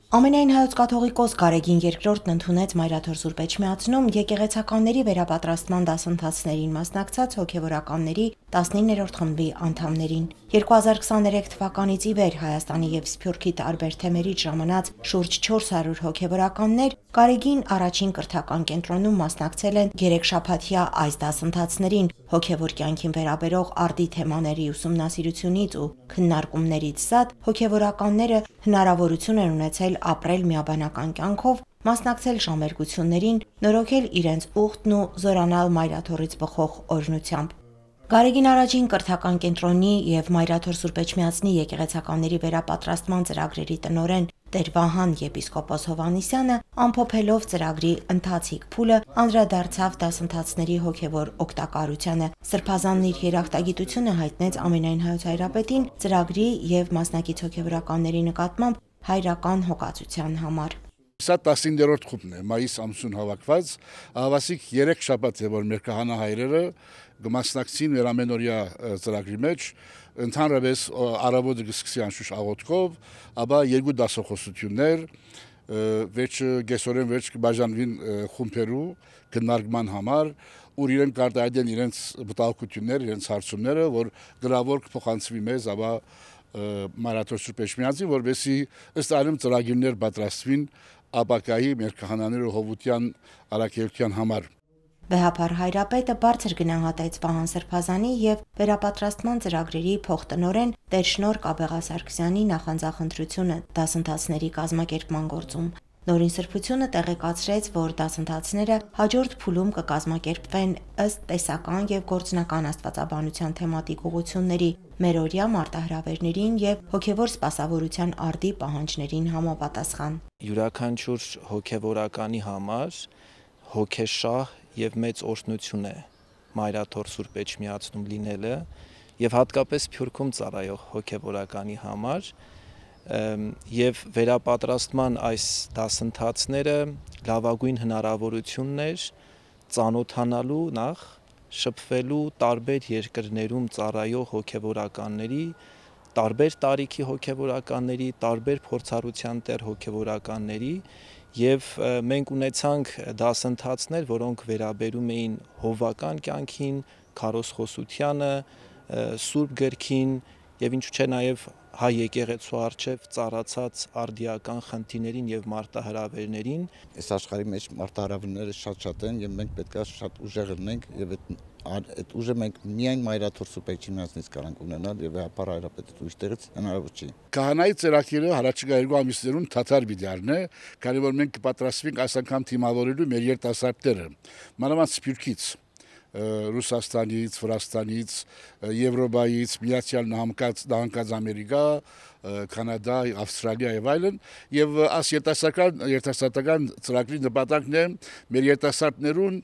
Ամենայն հայոց կաթողիկոս Գարեգին II-ն ընդունեց Մայրաթոր Սուրբ Էջմիածնում եկեղեցականների վերապատրաստման դասընթացներին մասնակցած հոգևորականների 19-րդ խմբի անդամներին։ 2023 թվականից ի վեր Հայաստանի և Սփյուռքի տարբեր թեմերից ժամանած շուրջ 400 հոգևորականներ Գարեգին առաջին կրթական կենտրոնում մասնակցել են երեքշաբաթյա այս դասընթացներին հոգևոր կյանքին վերաբերող արդի թեմաների ուսումնասիրությունից ու քննարկումներից զատ հոգևորականները հնարավորություն են ունեցել ապրել միաբանական կյանքով, մասնակցել ժամերգություններին, նորոգել իրենց ուխտն ու զորանալ Մայրաթորից բխող օրհնությամբ։ Գարեգին առաջին կրթական կենտրոնի և Մայրաթոր Սուրբ Էջմիածնի եկեղեցականների վերապատրաստման ծրագրերի տնօրեն Տեր Վահան եպիսկոպոս Հովհաննիսյանը ամփոփելով ծրագրի ընթացիկ փուլը անդրադարձավ դասընթացների հոգևոր օգտակարությանը։ Սրբազանն իր երախտագիտությունը հայտնեց ամենայն հայոց հայրապետին ծրագրի և մասնակից հոգևորականների նկատմամբ հայրական հոգացության համար։ Սա 15-րդ խումբն է, մայիս ամսուն հավաքված, ավասիկ 3 շաբաթ է, որ մեր քահանահայրերը կմասնակցին մեր ամենօրյա ծրագրի մեջ, ընդհանրապես առավոտը կսկսի անշուշտ աղոթքով, ապա 2 դասախոսություններ, կեսօրեն վերջ կբաժանվին խումբերու քննարկման համար, ուր իրենք կարտահայտեն իրենց մտահոգությունները, իրենց հարցումները, որ գրավոր կփոխանցվի մեզ, ապա Մայրաթոր Սուրբ Էջմիածին, որովհետեւ ըստ այլմ ծրագիրներ պատրաստվին ապակայի մեր քահանաները հովության առաքելության համար։ Վեհափար հայրապետը բարձր գնահատեց Վահան Սրբազանի և վերապատրաստման ծրագրերի փոխտնօրեն Տեր Շնորհ Կաբեղասարքսյանի նախանձախնդրությունը դասընթացների կազմակերպման գործում։ Նորին Սրբությունը տեղեկացրեց, որ դասընթացները հաջորդ փուլում կկազմակերպվեն ըստ տեսական և գործնական աստվածաբանության թեմատիկ ուղղությունների, մերօրյա մարտահրավերներին և հոգևոր սպասավորության արդի պահանջներին համապատասխան։ Յուրաքանչյուր հոգևորականի համար հոգեշահ և մեծ օրհնություն է Մայրաթոր Սուրբ Էջմիածնում լինելը և հատկապես Սփյուռքում ծառայող հոգևորականի համար, և վերապատրաստման այս դասընթացները լավագույն հնարավորությունն էր ծանոթանալու նախ շփվելու տարբեր երկրներում ծառայող հոգևորականների, տարբեր տարիքի հոգևորականների, տարբեր փորձառության տեր հոգևորականների և մենք ունեցանք դասընթացներ, որոնք վերաբերում էին հովվական կյանքին, քարոզխոսությանը, Սուրբ գրքին և ինչու չէ նաև հայ եկեղեցու առջև ծառացած արդիական խնդիրներին և մարտահրավերներին։ Այս աշխարհի մեջ մարտահրավերները շատ են և մենք պետք է շատ ուժեղ լինենք և այդ ուժը մենք միայն Մայրաթոր Սուրբ Էջմիածնից կարող ունենալ և Վեհափար հայրապետի ուրիշտեղից հնարավոր չի։ Քահանայի ծրագիրը առաջիկա 2 ամիսներում թաթար վիդեալն է, քանի որ մենք կպատրաստվենք այս անգամ թիմավորելու մեր երիտասարդները, մանավանդ Սփյուռքից, Ռուսաստանից, Վրաստանից, Եվրոպայից, Միացյալ Նահանգած Ամերիկա, Կանադա, Ավստրալիա եւ այլն, եւ այս երիտասարդական ծրագրի նպատակն է մեր երիտասարդներուն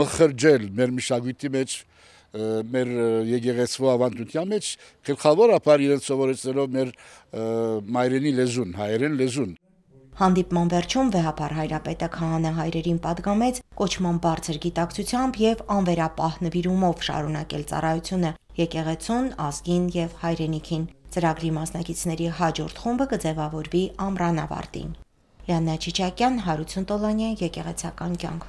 մխրճել մեր մշակույթի մեջ, մեր եկեղեցու ավանդության մեջ, գլխավորապես իրենց սովորեցնելով մեր մայրենի լեզուն, հայերեն լեզուն։ Հանդիպման վերջում Վեհափար հայրապետը քահանահայրերին պատգամեց կոչման բարձր գիտակցությամբ և անվերապահ նվիրումով շարունակել ծառայությունը եկեղեցուն, ազգին և հայրենիքին։ Ծրագրի մասնակիցների հաջորդ խումբը կձևավորվի ամռան ավարտին։ Լիաննա Չիչակյան, Հարություն Տոլանյան, Եկեղեցական կյանք։